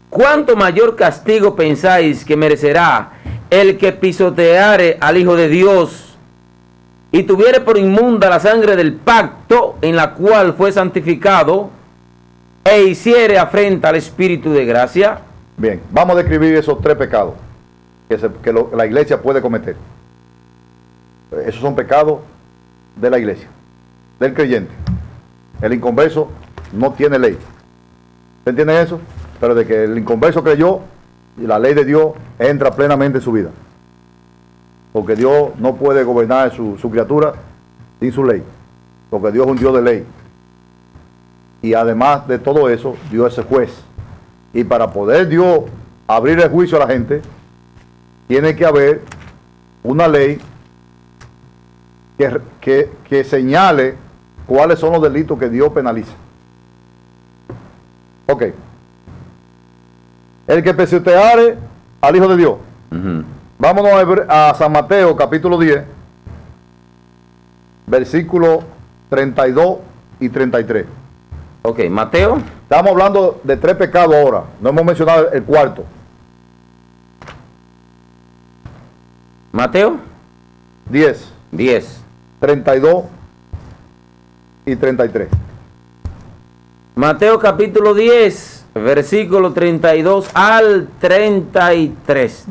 [SPEAKER 2] ¿Cuánto mayor castigo pensáis que merecerá el que pisoteare al Hijo de Dios y tuviere por inmunda la sangre del pacto en la cual fue santificado e hiciere afrenta al Espíritu de gracia?
[SPEAKER 1] Bien, vamos a describir esos 3 pecados que la iglesia puede cometer. Esos son pecados de la iglesia, del creyente. El inconverso no tiene ley. ¿Se entiende eso? Pero de que el inconverso creyó, y la ley de Dios entra plenamente en su vida. Porque Dios no puede gobernar su criatura sin su ley. Porque Dios es un Dios de ley. Y además de todo eso, Dios es el juez. Y para poder Dios abrir el juicio a la gente, tiene que haber una ley que señale cuáles son los delitos que Dios penaliza. Ok. El que pisoteare al Hijo de Dios. Vámonos a San Mateo, capítulo 10, versículos 32 y 33.
[SPEAKER 2] Ok, Mateo.
[SPEAKER 1] Estamos hablando de 3 pecados ahora. No hemos mencionado el cuarto.
[SPEAKER 2] Mateo
[SPEAKER 1] 10, 32 y 33.
[SPEAKER 2] Mateo capítulo 10, versículo 32 al 33,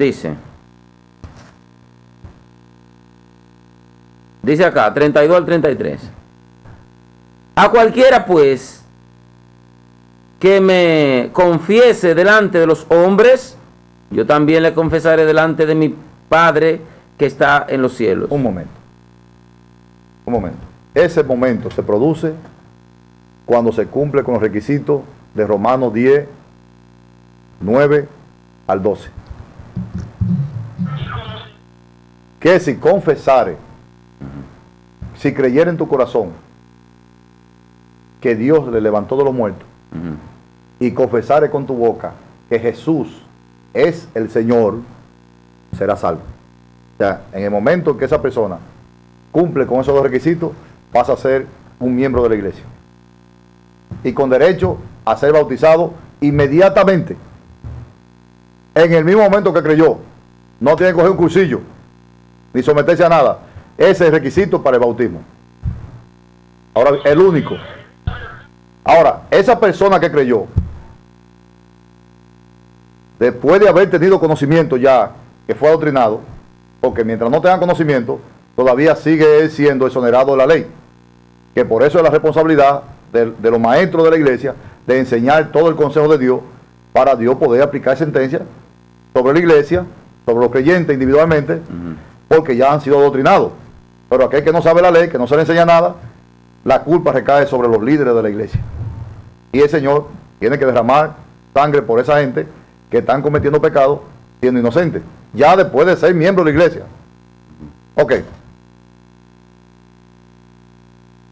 [SPEAKER 2] dice acá, 32 al 33. A cualquiera pues que me confiese delante de los hombres, yo también le confesaré delante de mi Padre que está en los cielos.
[SPEAKER 1] Un momento. Ese momento se produce cuando se cumple con los requisitos de Romanos 10, 9 al 12. Que si confesare, si creyera en tu corazón que Dios le levantó de los muertos, y confesare con tu boca que Jesús es el Señor, será salvo. O sea, en el momento que esa persona cumple con esos 2 requisitos, pasa a ser un miembro de la iglesia. Y con derecho a ser bautizado inmediatamente. En el mismo momento que creyó. No tiene que coger un cursillo, ni someterse a nada. Ese es el requisito para el bautismo. Ahora, el único. Ahora, esa persona que creyó, después de haber tenido conocimiento ya, que fue adoctrinado, porque mientras no tenga conocimiento, todavía sigue él siendo exonerado de la ley. Que por eso es la responsabilidad de los maestros de la iglesia de enseñar todo el consejo de Dios para Dios poder aplicar sentencias sobre la iglesia, sobre los creyentes individualmente, porque ya han sido adoctrinados. Pero aquel que no sabe la ley, que no se le enseña nada, la culpa recae sobre los líderes de la iglesia. Y el Señor tiene que derramar sangre por esa gente que están cometiendo pecados siendo inocentes, ya después de ser miembro de la iglesia. Ok.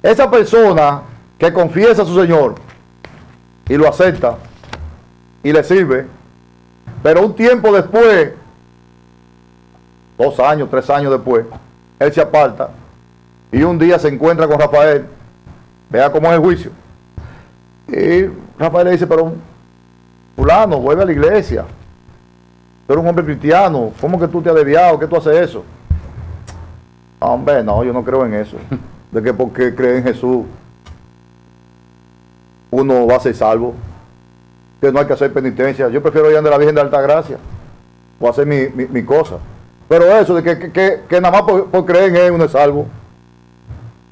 [SPEAKER 1] Esa persona que confiesa a su Señor y lo acepta y le sirve, pero un tiempo después, 2 años, 3 años después, él se aparta y un día se encuentra con Rafael. Vea cómo es el juicio. Y Rafael le dice, pero fulano, vuelve a la iglesia. Tú eres un hombre cristiano, ¿cómo que tú te has desviado? ¿Qué tú haces eso? Hombre, no, yo no creo en eso. De que porque cree en Jesús uno va a ser salvo, que no hay que hacer penitencia. Yo prefiero ir a la Virgen de Alta Gracia o hacer mi cosa. Pero eso de que nada más por creer en él uno es salvo.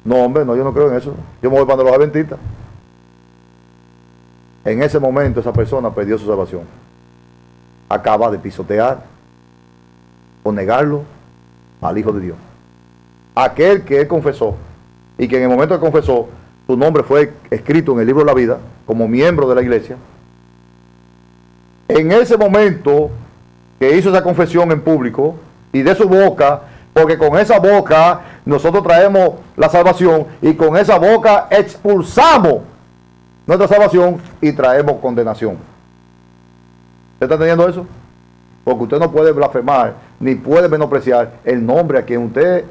[SPEAKER 1] No, hombre, no, yo no creo en eso. Yo me voy para los adventistas. En ese momento esa persona perdió su salvación. Acaba de pisotear o negarlo al Hijo de Dios. aquel que él confesó y que en el momento que confesó, su nombre fue escrito en el libro de la vida como miembro de la iglesia, en ese momento que hizo esa confesión en público y de su boca, porque con esa boca nosotros traemos la salvación y con esa boca expulsamos nuestra salvación y traemos condenación. ¿Usted está entendiendo eso? Porque usted no puede blasfemar ni puede menospreciar el nombre a quien usted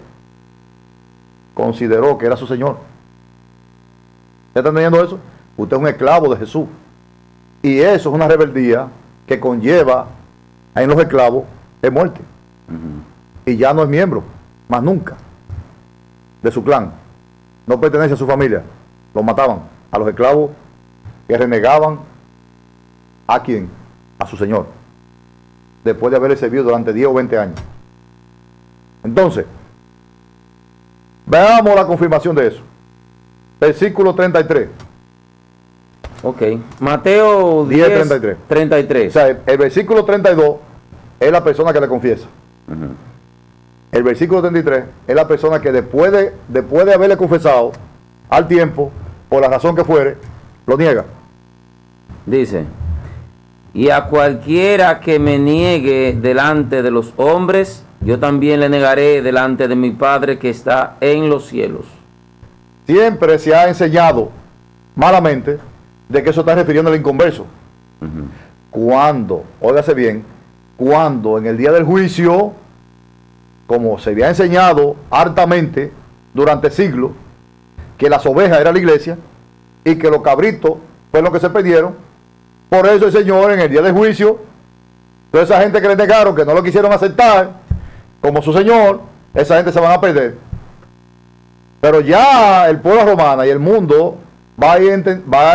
[SPEAKER 1] consideró que era su Señor. ¿Usted está entendiendo eso? Usted es un esclavo de Jesús. Y eso es una rebeldía que conlleva en los esclavos de muerte. Y ya no es miembro, más nunca, de su clan. No pertenece a su familia. Los mataban a los esclavos que renegaban a quién, a su Señor, después de haberle servido durante 10 o 20 años. Entonces, veamos la confirmación de eso. Versículo 33.
[SPEAKER 2] Ok, Mateo 10,
[SPEAKER 1] 33.
[SPEAKER 2] 33.
[SPEAKER 1] O sea, el versículo 32 es la persona que le confiesa. El versículo 33 es la persona que después de haberle confesado al tiempo, por la razón que fuere, lo niega.
[SPEAKER 2] Dice, y a cualquiera que me niegue delante de los hombres, yo también le negaré delante de mi Padre que está en los cielos.
[SPEAKER 1] Siempre se ha enseñado malamente de que eso está refiriendo al inconverso. Cuando, óigase bien, cuando en el día del juicio, como se había enseñado hartamente durante siglos, que las ovejas era la iglesia y que los cabritos fueron los que se perdieron, por eso el Señor en el día del juicio, toda esa gente que le negaron, que no lo quisieron aceptar como su Señor, esa gente se van a perder. Pero ya el pueblo romano y el mundo va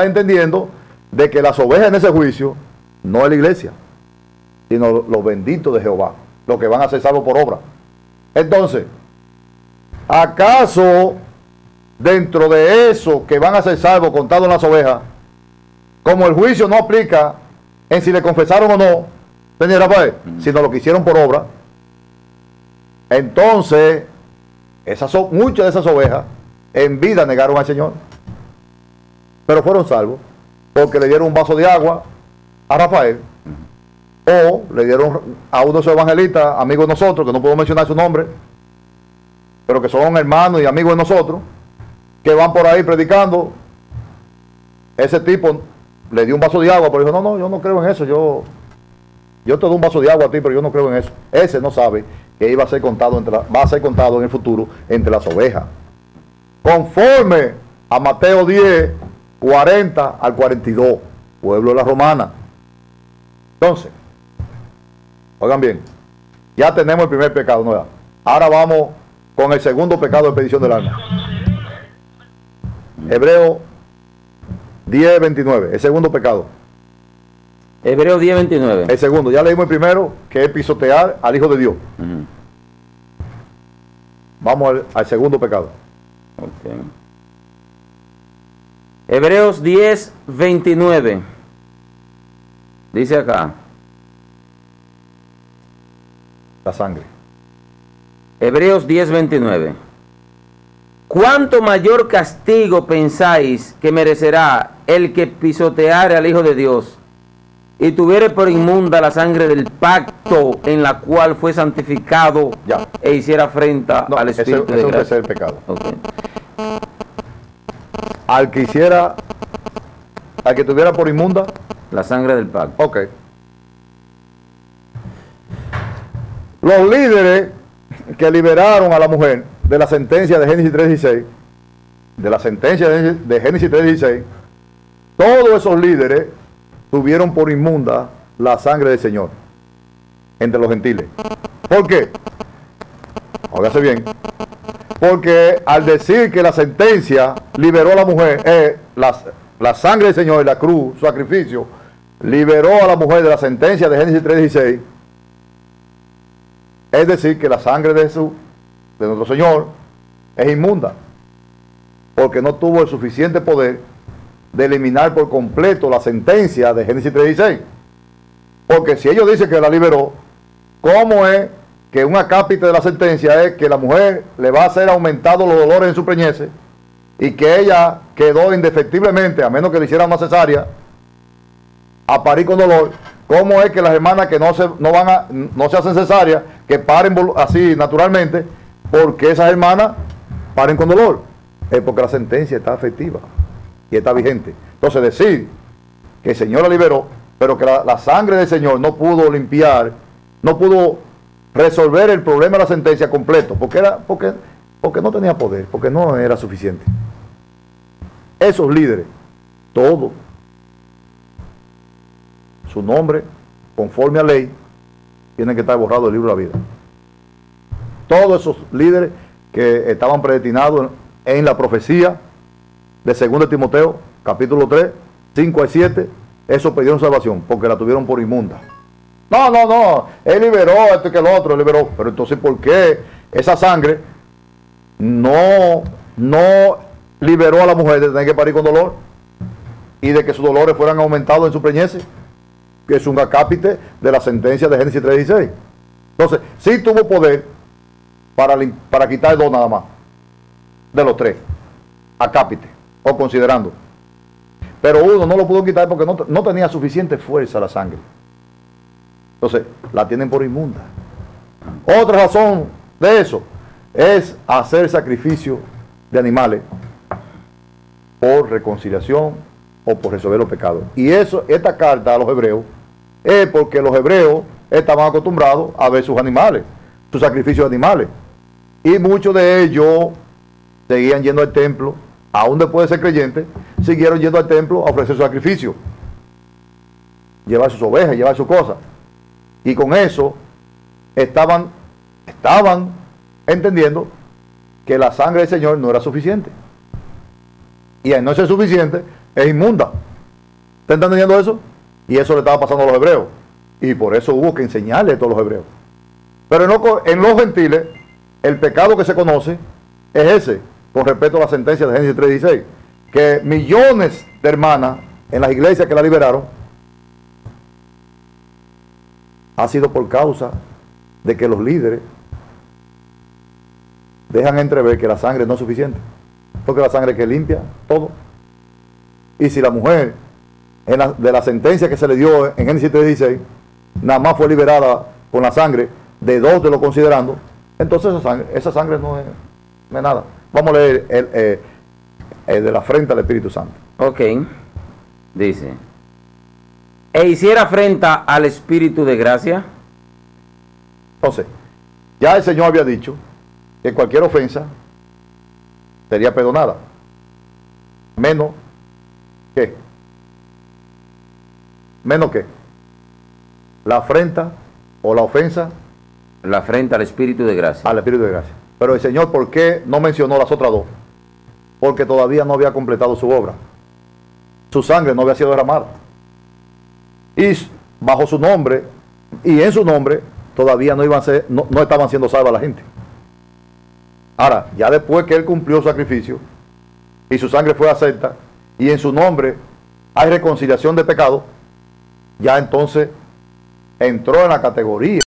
[SPEAKER 1] entendiendo de que las ovejas en ese juicio no es la iglesia, sino los benditos de Jehová, los que van a ser salvos por obra. Entonces, ¿acaso dentro de eso que van a ser salvos contados en las ovejas, como el juicio no aplica en si le confesaron o no, señor Rafael, sino lo que hicieron por obra, entonces muchas de esas ovejas en vida negaron al Señor, pero fueron salvos porque le dieron un vaso de agua a Rafael, o le dieron a uno de sus evangelistas, amigos de nosotros, que no puedo mencionar su nombre, pero que son hermanos y amigos de nosotros, que van por ahí predicando. Ese tipo le dio un vaso de agua, pero dijo, no, yo no creo en eso, yo te doy un vaso de agua a ti, pero yo no creo en eso. Ese no sabe que iba a ser contado va a ser contado en el futuro entre las ovejas. Conforme a Mateo 10, 40 al 42, pueblo de la Romana. Entonces, oigan bien, ya tenemos el primer pecado, ¿no? Ahora vamos con el segundo pecado de perdición del alma. Hebreo 10, 29, el segundo pecado.
[SPEAKER 2] Hebreo 10, 29.
[SPEAKER 1] El segundo, ya leímos el primero, que es pisotear al Hijo de Dios. Vamos al segundo pecado.
[SPEAKER 2] Okay. Hebreos 10, 29. Dice acá.
[SPEAKER 1] La sangre.
[SPEAKER 2] Hebreos 10, 29. ¿Cuánto mayor castigo pensáis que merecerá el que pisoteare al Hijo de Dios y tuviere por inmunda la sangre del pacto en la cual fue santificado e hiciera afrenta al Espíritu de gracia?
[SPEAKER 1] Ese es el pecado.
[SPEAKER 2] Okay.
[SPEAKER 1] Al que tuviera por inmunda
[SPEAKER 2] la sangre del pacto.
[SPEAKER 1] Ok. Los líderes que liberaron a la mujer de la sentencia de Génesis 3:16, todos esos líderes tuvieron por inmunda la sangre del Señor entre los gentiles. ¿Por qué? Óigase bien. Porque al decir que la sentencia liberó a la mujer, la sangre del Señor y la cruz, su sacrificio, liberó a la mujer de la sentencia de Génesis 3:16, es decir, que la sangre de Jesús, de nuestro Señor, es inmunda, porque no tuvo el suficiente poder de eliminar por completo la sentencia de Génesis 3:16. Porque si ellos dicen que la liberó, ¿cómo es que un acápite de la sentencia es que la mujer le va a hacer aumentados los dolores en su preñez y que ella quedó indefectiblemente, a menos que le hicieran una cesárea, a parir con dolor. ¿Cómo es que las hermanas que no se hacen cesárea, que paren así naturalmente, porque esas hermanas paren con dolor? Es porque la sentencia está efectiva y está vigente. Entonces decir que el Señor la liberó, pero que la sangre del Señor no pudo limpiar, no pudo resolver el problema de la sentencia completo, porque no tenía poder, porque no era suficiente. Esos líderes, todos, su nombre, conforme a ley, tienen que estar borrados del libro de la vida. Todos esos líderes que estaban predestinados en la profecía de 2 Timoteo, capítulo 3, 5 al 7, esos pidieron salvación, porque la tuvieron por inmunda. No, él liberó esto y que el otro, liberó. Pero entonces, ¿por qué esa sangre no liberó a la mujer de tener que parir con dolor? Y de que sus dolores fueran aumentados en su preñez, que es un acápite de la sentencia de Génesis 3:16. Entonces, sí tuvo poder para quitar dos nada más, de los tres, acápite, o considerando. Pero uno no lo pudo quitar porque no tenía suficiente fuerza la sangre. Entonces, la tienen por inmunda. Otra razón de eso es hacer sacrificio de animales por reconciliación o por resolver los pecados. Y esta carta a los hebreos es porque los hebreos estaban acostumbrados a ver sus animales, sus sacrificios de animales. Y muchos de ellos seguían yendo al templo, aún después de ser creyentes, siguieron yendo al templo a ofrecer su sacrificio, llevar sus ovejas, llevar sus cosas. Y con eso estaban entendiendo que la sangre del Señor no era suficiente. Y al no ser suficiente, es inmunda. ¿Están entendiendo eso? Y eso le estaba pasando a los hebreos. Y por eso hubo que enseñarle esto a los hebreos. Pero en los gentiles, el pecado que se conoce es ese, con respecto a la sentencia de Génesis 3:16. Que millones de hermanas en las iglesias que la liberaron, ha sido por causa de que los líderes dejan entrever que la sangre no es suficiente, porque la sangre que limpia todo. Y si la mujer de la sentencia que se le dio en Génesis 3:16 nada más fue liberada con la sangre de dos de los considerando, entonces esa sangre no es nada. Vamos a leer el de la afrenta al Espíritu Santo.
[SPEAKER 2] Ok, dice: e hiciera afrenta al Espíritu de gracia.
[SPEAKER 1] Entonces, ya el Señor había dicho que cualquier ofensa sería perdonada, menos que la afrenta o la ofensa,
[SPEAKER 2] la afrenta al Espíritu de gracia.
[SPEAKER 1] Al Espíritu de gracia. Pero el Señor, ¿por qué no mencionó las otras dos? Porque todavía no había completado su obra, su sangre no había sido derramada, y bajo su nombre y en su nombre todavía no estaban siendo salvas la gente. Ahora, ya después que él cumplió su sacrificio y su sangre fue acepta y en su nombre hay reconciliación de pecado, ya entonces entró en la categoría